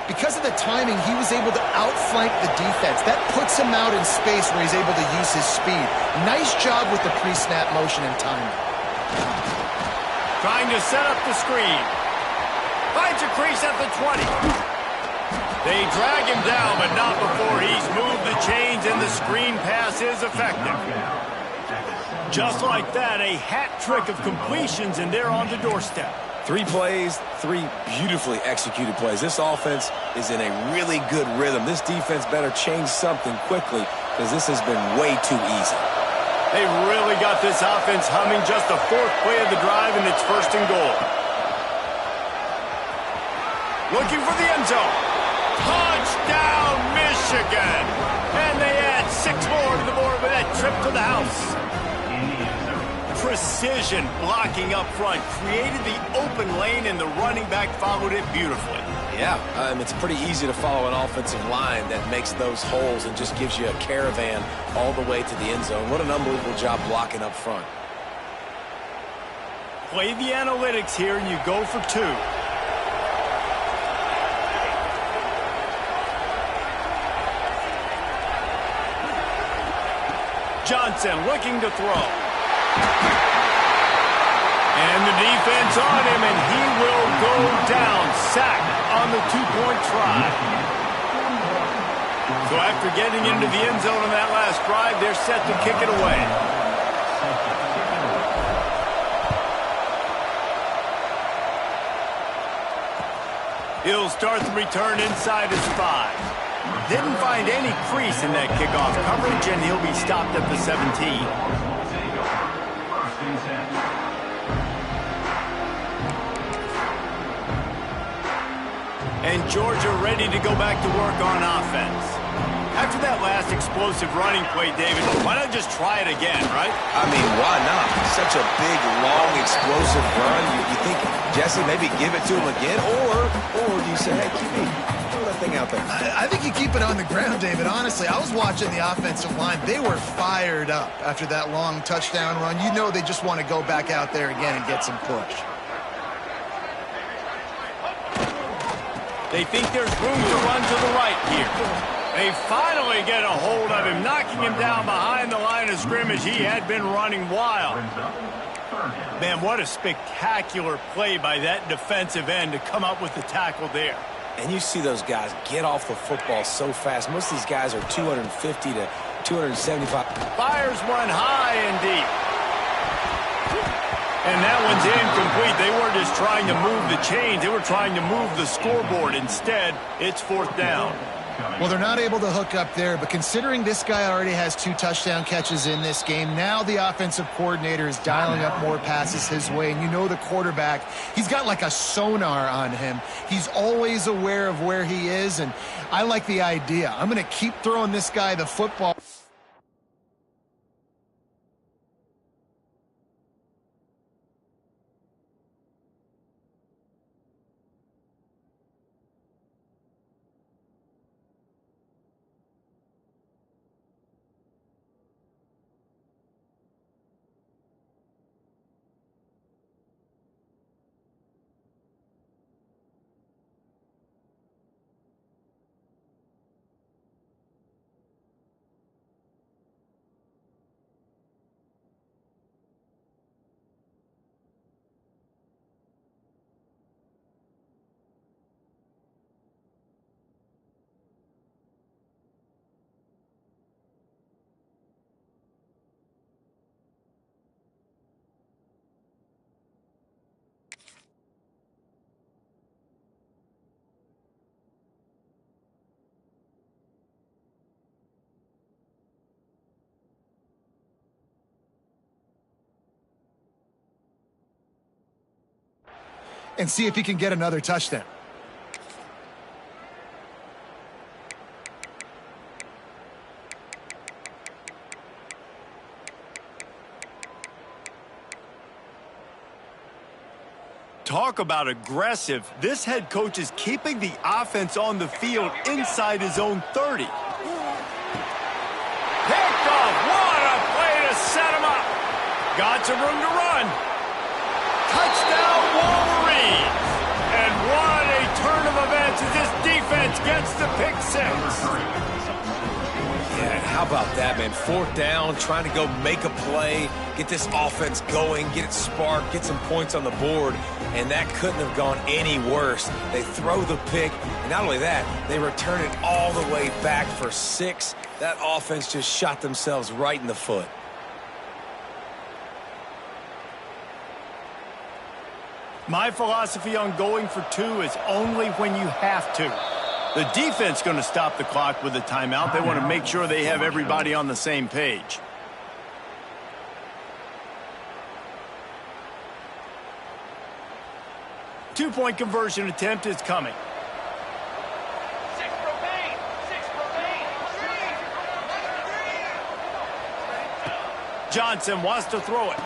because of the timing, he was able to outflank the defense. That puts him out in space where he's able to use his speed. Nice job with the pre-snap motion and timing. Trying to set up the screen. Finds a crease at the 20. They drag him down, but not before he's moved the chains, and the screen pass is effective. Just like that, a hat trick of completions, and they're on the doorstep. 3 plays, 3 beautifully executed plays. This offense is in a really good rhythm. This defense better change something quickly because this has been way too easy. They really got this offense humming. Just the 4th play of the drive, and it's 1st and goal. Looking for the end zone. Touchdown, Michigan! And they add 6 more to the board with that trip to the house. Precision blocking up front created the open lane, and the running back followed it beautifully. Yeah, it's pretty easy to follow an offensive line that makes those holes and just gives you a caravan all the way to the end zone. What an unbelievable job blocking up front. Play the analytics here, and you go for 2. Johnson looking to throw. And the defense on him, and he will go down. Sacked on the 2-point try. So after getting into the end zone on that last drive, they're set to kick it away. He'll start the return inside his 5. Didn't find any crease in that kickoff coverage, and he'll be stopped at the 17. And Georgia ready to go back to work on offense. After that last explosive running play, David, why not just try it again, right? I mean, why not? Such a big, long, explosive run. You think, Jesse, maybe give it to him again? Or do you say, hey, keep me, throw that thing out there? I think you keep it on the ground, David. Honestly, I was watching the offensive line. They were fired up after that long touchdown run. You know they just want to go back out there again and get some push. They think there's room to run to the right here. They finally get a hold of him, knocking him down behind the line of scrimmage. He had been running wild. Man, what a spectacular play by that defensive end to come up with the tackle there. And you see those guys get off the football so fast. Most of these guys are 250 to 275. Fires one high and deep. And that one's incomplete. They weren't just trying to move the chains. They were trying to move the scoreboard. Instead, it's 4th down. Well, they're not able to hook up there, but considering this guy already has 2 touchdown catches in this game, now the offensive coordinator is dialing up more passes his way. And you know the quarterback, he's got like a sonar on him. He's always aware of where he is, and I like the idea. I'm going to keep throwing this guy the football. and see if he can get another touchdown. Talk about aggressive. This head coach is keeping the offense on the field inside his own 30. Picked off. What a play to set him up. Got some room to run. Touchdown, Wolverines. And what a turn of events as this defense gets the pick six. Yeah, how about that, man? 4th down, trying to go make a play, get this offense going, get it sparked, get some points on the board, and that couldn't have gone any worse. They throw the pick, and not only that, they return it all the way back for 6. That offense just shot themselves right in the foot. My philosophy on going for 2 is only when you have to. The defense going to stop the clock with a timeout. They want to make sure they have everybody on the same page. Two-point conversion attempt is coming. Johnson wants to throw it.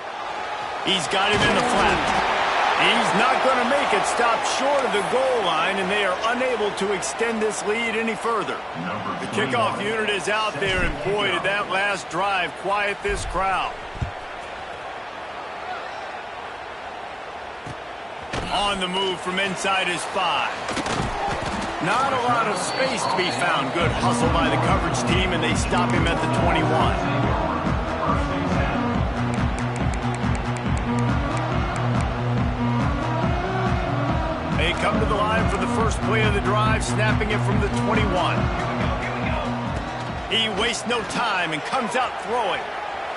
He's got him in the flat. He's not going to make it. Stop short of the goal line, and they are unable to extend this lead any further. The kickoff unit is out there, and boy, did that last drive quiet this crowd. On the move from inside his 5. Not a lot of space to be found. Good hustle by the coverage team, and they stop him at the 21. They come to the line for the first play of the drive, snapping it from the 21. He wastes no time and comes out throwing.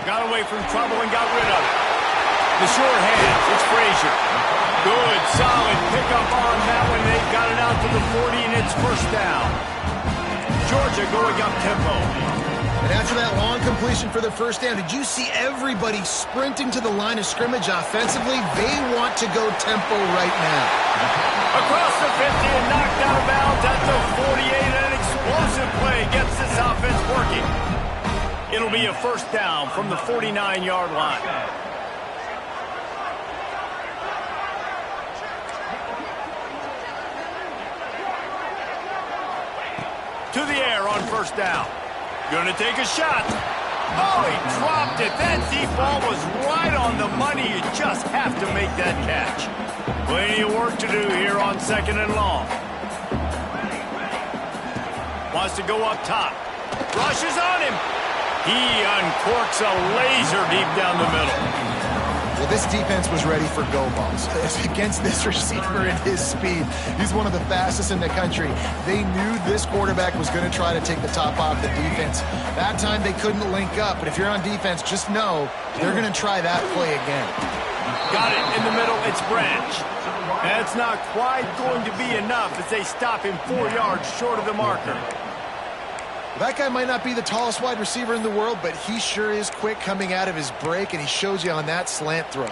Got away from trouble and got rid of it. The short hands, it's Frazier. Good, solid pickup on that one. They've got it out to the 40, and it's first down. Georgia going up tempo. And after that long completion for the first down, did you see everybody sprinting to the line of scrimmage offensively? They want to go tempo right now. Across the 50 and knocked out of bounds at the 48. An explosive play gets this offense working. It'll be a first down from the 49-yard line. To the air on first down. Gonna take a shot. Oh, he dropped it. That deep ball was right on the money. You just have to make that catch. Plenty of work to do here on 2nd and long. Wants to go up top. Rushes on him. He uncorks a laser deep down the middle. Well, this defense was ready for go balls. Against this receiver and his speed, he's one of the fastest in the country. They knew this quarterback was going to try to take the top off the defense. That time they couldn't link up, but if you're on defense, just know they're going to try that play again. Got it in the middle, it's Branch. That's not quite going to be enough as they stop him 4 yards short of the marker. That guy might not be the tallest wide receiver in the world, but he sure is quick coming out of his break, and he shows you on that slant throw.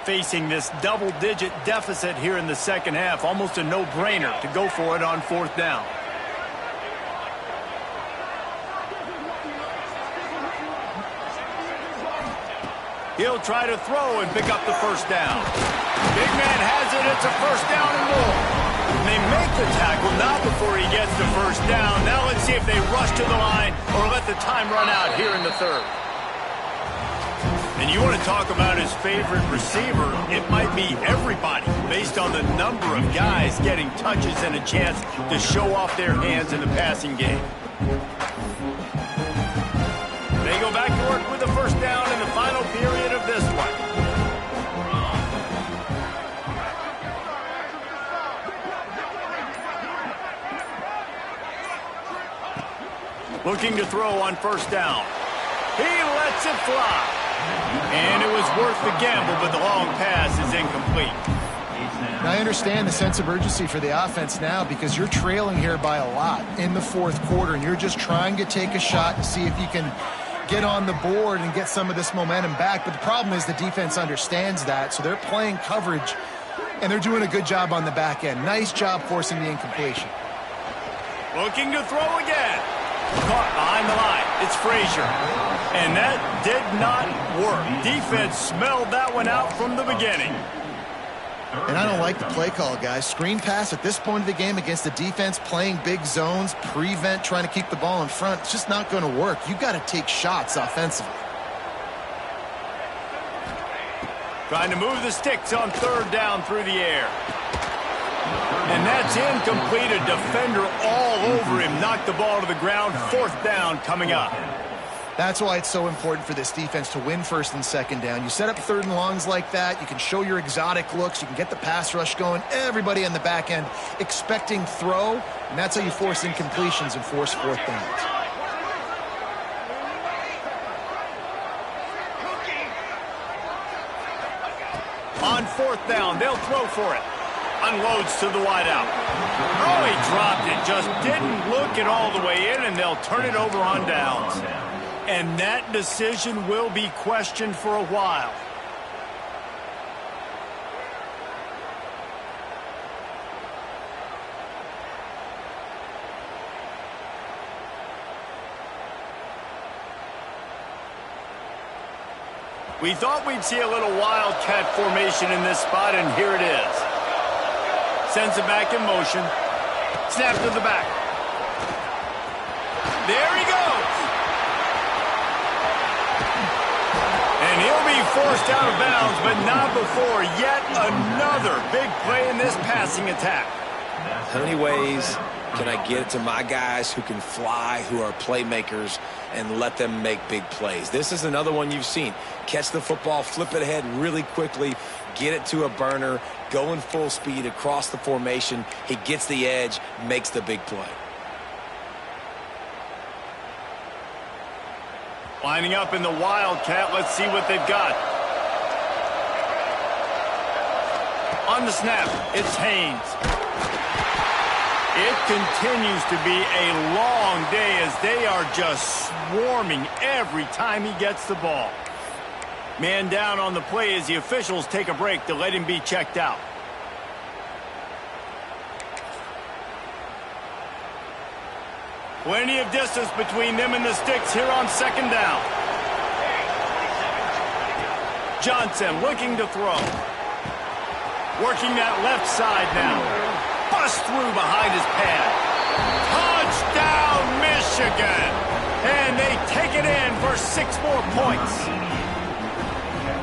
Facing this double-digit deficit here in the second half, almost a no-brainer to go for it on 4th down. He'll try to throw and pick up the first down. Big man has it. It's a first down and more. And they make the tackle now before he gets the first down. Now let's see if they rush to the line or let the time run out here in the 3rd. And you want to talk about his favorite receiver, it might be everybody based on the number of guys getting touches and a chance to show off their hands in the passing game. They go back to work with the first down in the final period of this one. Looking to throw on first down. He lets it fly. And it was worth the gamble, but the long pass is incomplete. Now, I understand the sense of urgency for the offense now because you're trailing here by a lot in the 4th quarter, and you're just trying to take a shot to see if you can get on the board and get some of this momentum back. But the problem is the defense understands that, so they're playing coverage, and they're doing a good job on the back end. Nice job forcing the incompletion. Looking to throw again. Caught behind the line. It's Frazier. And that did not work. Defense smelled that one out from the beginning. And I don't like the play call, guys. Screen pass at this point of the game against the defense playing big zones, prevent, trying to keep the ball in front. It's just not going to work. You got to take shots offensively. Trying to move the sticks on third down through the air. And that's incomplete. A defender all over him. Knocked the ball to the ground. Fourth down coming up. That's why it's so important for this defense to win first and second down. You set up third and longs like that. You can show your exotic looks. You can get the pass rush going. Everybody on the back end expecting throw. And that's how you force incompletions and force fourth downs. On fourth down, they'll throw for it. Unloads to the wideout. Oh, he dropped it. Just didn't look it all the way in, and they'll turn it over on downs. And that decision will be questioned for a while. We thought we'd see a little wildcat formation in this spot, and here it is. Sends it back in motion. Snap to the back. There he goes. And he'll be forced out of bounds, but not before yet another big play in this passing attack. How many ways can I get it to my guys who can fly, who are playmakers, and let them make big plays? This is another one you've seen. Catch the football, flip it ahead really quickly, get it to a burner, going full speed across the formation. He gets the edge, makes the big play. Lining up in the wildcat. Let's see what they've got. On the snap, it's Haynes. It continues to be a long day as they are just swarming every time he gets the ball. Man down on the play as the officials take a break to let him be checked out. Plenty of distance between them and the sticks here on second down. Johnson looking to throw. Working that left side now. Bust through behind his pad. Touchdown, Michigan! And they take it in for 6 more points.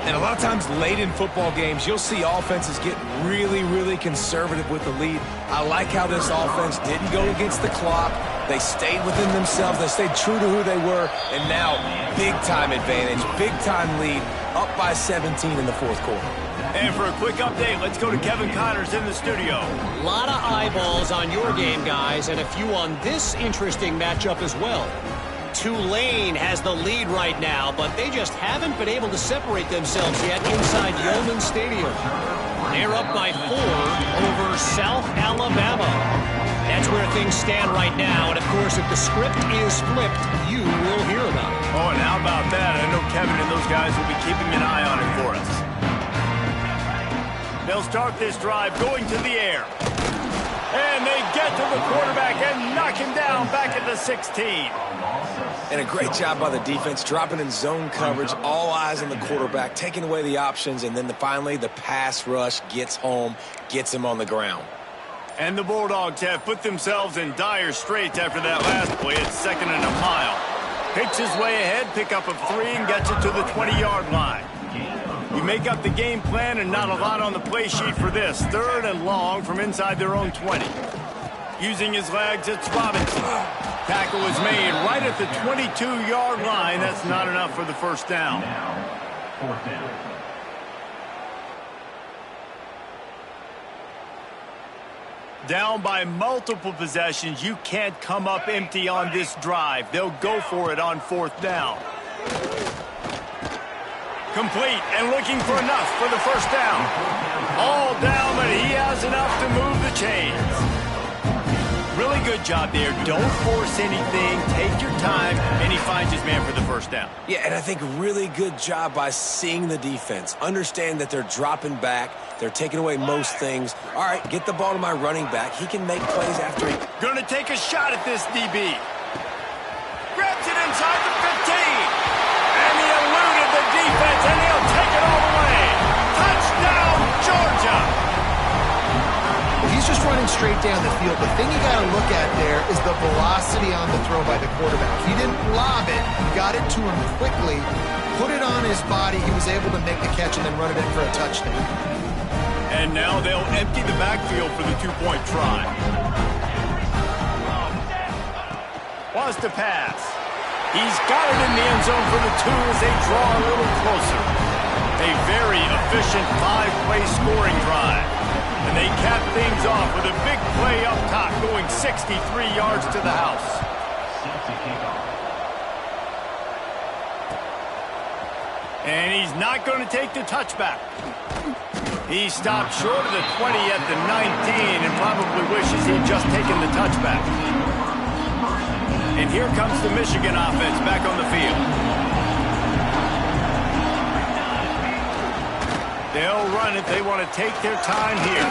And a lot of times late in football games, you'll see offenses get really, really conservative with the lead. I like how this offense didn't go against the clock. They stayed within themselves. They stayed true to who they were. And now, big-time advantage, big-time lead, up by 17 in the fourth quarter. And for a quick update, let's go to Kevin Connors in the studio. A lot of eyeballs on your game, guys, and a few on this interesting matchup as well. Tulane has the lead right now, but they just haven't been able to separate themselves yet inside Yeoman Stadium. They're up by 4 over South Alabama. That's where things stand right now, and of course, if the script is flipped, you will hear about it. Oh, and how about that? I know Kevin and those guys will be keeping an eye on it for us. They'll start this drive going to the air. And they get to the quarterback and knock him down back at the 16. And a great job by the defense, dropping in zone coverage, all eyes on the quarterback, taking away the options, and then finally the pass rush gets home, gets him on the ground. And the Bulldogs have put themselves in dire straits after that last play. It's 2nd and a mile. Picks his way ahead, pick up of 3, and gets it to the 20-yard line. You make up the game plan and not a lot on the play sheet for this. 3rd and long from inside their own 20. Using his legs, it's Robinson. Tackle is made right at the 22-yard line. That's not enough for the first down. Down by multiple possessions. You can't come up empty on this drive. They'll go for it on 4th down. Complete and looking for enough for the first down. All down, but he has enough to move the chains. Really good job there. Don't force anything. Take your time, and he finds his man for the first down. Yeah, and I think really good job by seeing the defense. Understand that they're dropping back. They're taking away most things. All right, get the ball to my running back. He can make plays after he... Going to take a shot at this DB. Grabs it inside the 15. And he eluded the defense, and he'll take it all the way. Touchdown, Georgia. He's just running straight down the field. The thing you got to look at there is the velocity on the throw by the quarterback. He didn't lob it. He got it to him quickly, put it on his body. He was able to make the catch and then run it in for a touchdown. And now they'll empty the backfield for the two-point try. Wants to pass. He's got it in the end zone for the two as they draw a little closer. A very efficient five-play scoring drive. And they cap things off with a big play up top, going 63 yards to the house. And he's not going to take the touchback. He stopped short of the 20 at the 19 and probably wishes he'd just taken the touchback. And here comes the Michigan offense back on the field. They'll run it. They want to take their time here.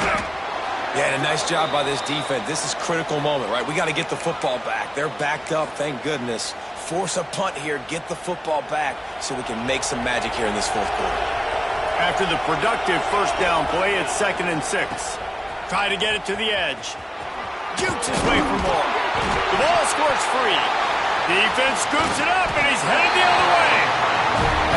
Yeah, and a nice job by this defense. This is a critical moment, right? We got to get the football back. They're backed up, thank goodness. Force a punt here, get the football back so we can make some magic here in this fourth quarter. After the productive first down play, it's 2nd and 6. Try to get it to the edge. Jukes his way for more. The ball squirts free. Defense scoops it up, and he's headed the other way.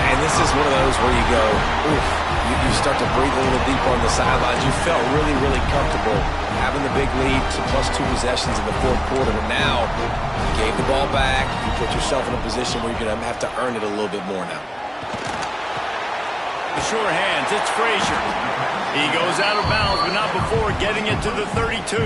And this is one of those where you go, oof, you start to breathe a little deeper on the sidelines. You felt really, really comfortable having the big lead to +2 possessions in the fourth quarter. But now you gave the ball back. You put yourself in a position where you're going to have to earn it a little bit more now. The sure hands, it's Frazier. He goes out of bounds, but not before getting it to the 32.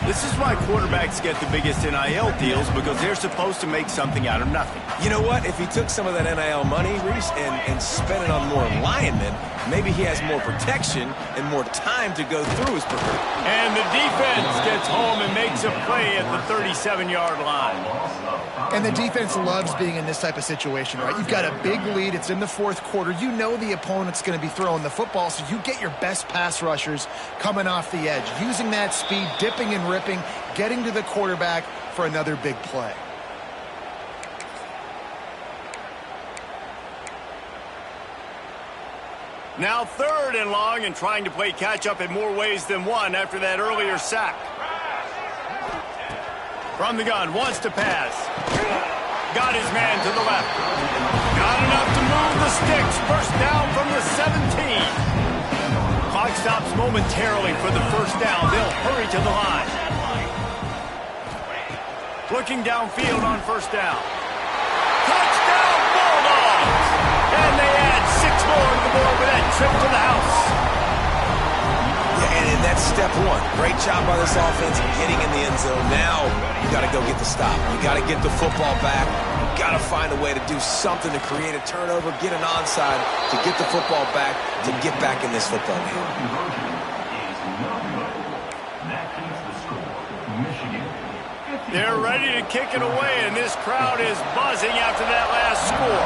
This is why quarterbacks get the biggest NIL deals, because they're supposed to make something out of nothing. You know what? If he took some of that NIL money, Reese, and spent it on more linemen, maybe he has more protection and more time to go through his career. And the defense gets home and makes a play at the 37-yard line. And the defense loves being in this type of situation, right? You've got a big lead. It's in the fourth quarter. You know the opponent's going to be throwing the football, so you get your best pass rushers coming off the edge, using that speed, dipping and ripping, getting to the quarterback for another big play. Now 3rd and long, and trying to play catch-up in more ways than one after that earlier sack. From the gun, wants to pass. Got his man to the left. Not enough to move the sticks. First down from the 17. Clock stops momentarily for the first down. They'll hurry to the line. Looking downfield on first down. Touchdown, Bulldogs! And they add 6 more to the board with that trip to the house. Yeah, and that's step one. Great job by this offense getting in the end zone. Now you got to go get the stop. You got to get the football back. You got to find a way to do something to create a turnover, get an onside, to get the football back, to get back in this football game. They're ready to kick it away, and this crowd is buzzing after that last score.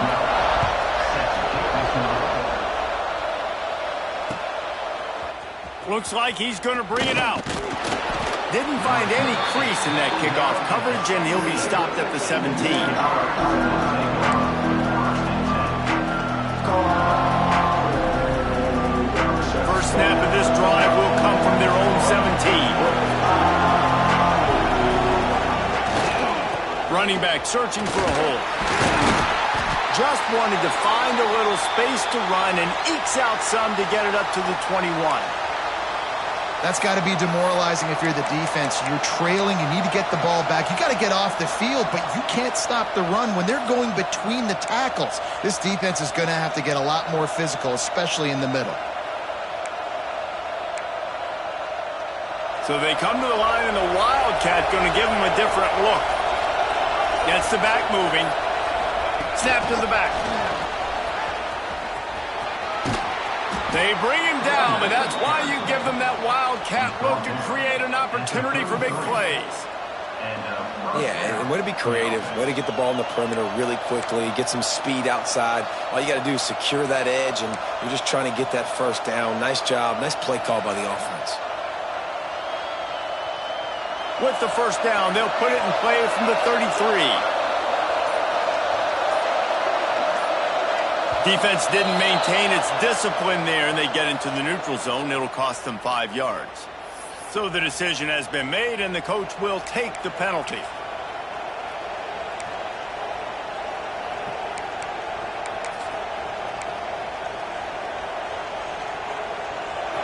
Looks like he's going to bring it out. Didn't find any crease in that kickoff coverage, and he'll be stopped at the 17. First snap of this drive will come from their own 17. Running back searching for a hole. Just wanted to find a little space to run and ekes out some to get it up to the 21. That's got to be demoralizing if you're the defense. You're trailing. You need to get the ball back. You got to get off the field, but you can't stop the run when they're going between the tackles. This defense is going to have to get a lot more physical, especially in the middle. So they come to the line, and the Wildcat going to give them a different look. Gets the back moving. Snap to the back. They bring him down, but that's why you give them that wildcat look to create an opportunity for big plays. Yeah, and way to be creative, way to get the ball in the perimeter really quickly, get some speed outside. All you got to do is secure that edge, and you're just trying to get that first down. Nice job, nice play call by the offense. With the first down, they'll put it in play from the 33. Defense didn't maintain its discipline there, and they get into the neutral zone. It'll cost them 5 yards. So the decision has been made, and the coach will take the penalty.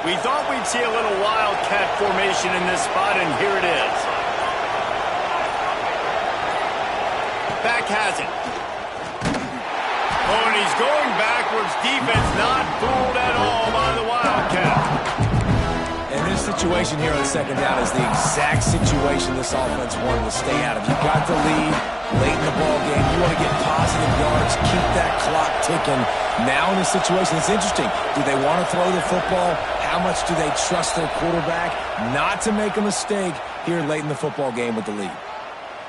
We thought we'd see a little wildcat formation in this spot, and here it is. Back has it. Oh, and he's going backwards. Defense not fooled at all by the wildcat. And this situation here on second down is the exact situation this offense wanted to stay out of. You got the lead late in the ball game. You want to get positive yards, keep that clock ticking. Now in this situation, it's interesting. Do they want to throw the football? How much do they trust their quarterback not to make a mistake here late in the football game with the lead?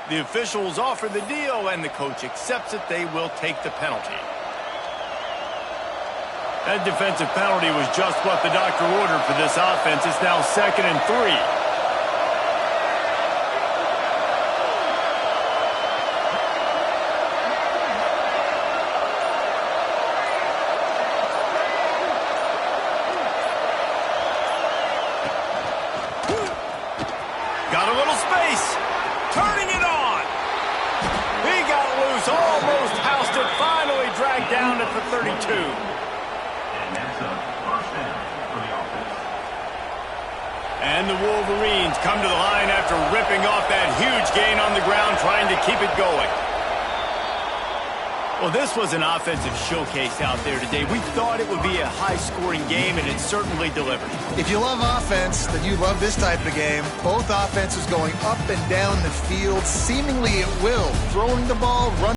The officials offer the deal, and the coach accepts it. They will take the penalty. That defensive penalty was just what the doctor ordered for this offense. It's now 2nd and 3. Got a little space. Turning it on. He got loose, almost housed it, finally dragged down at the 32. And the Wolverines come to the line after ripping off that huge gain on the ground, trying to keep it going. Well, this was an offensive showcase out there today. We thought it would be a high-scoring game, and it certainly delivered. If you love offense, then you love this type of game. Both offenses going up and down the field, seemingly at will, throwing the ball, running.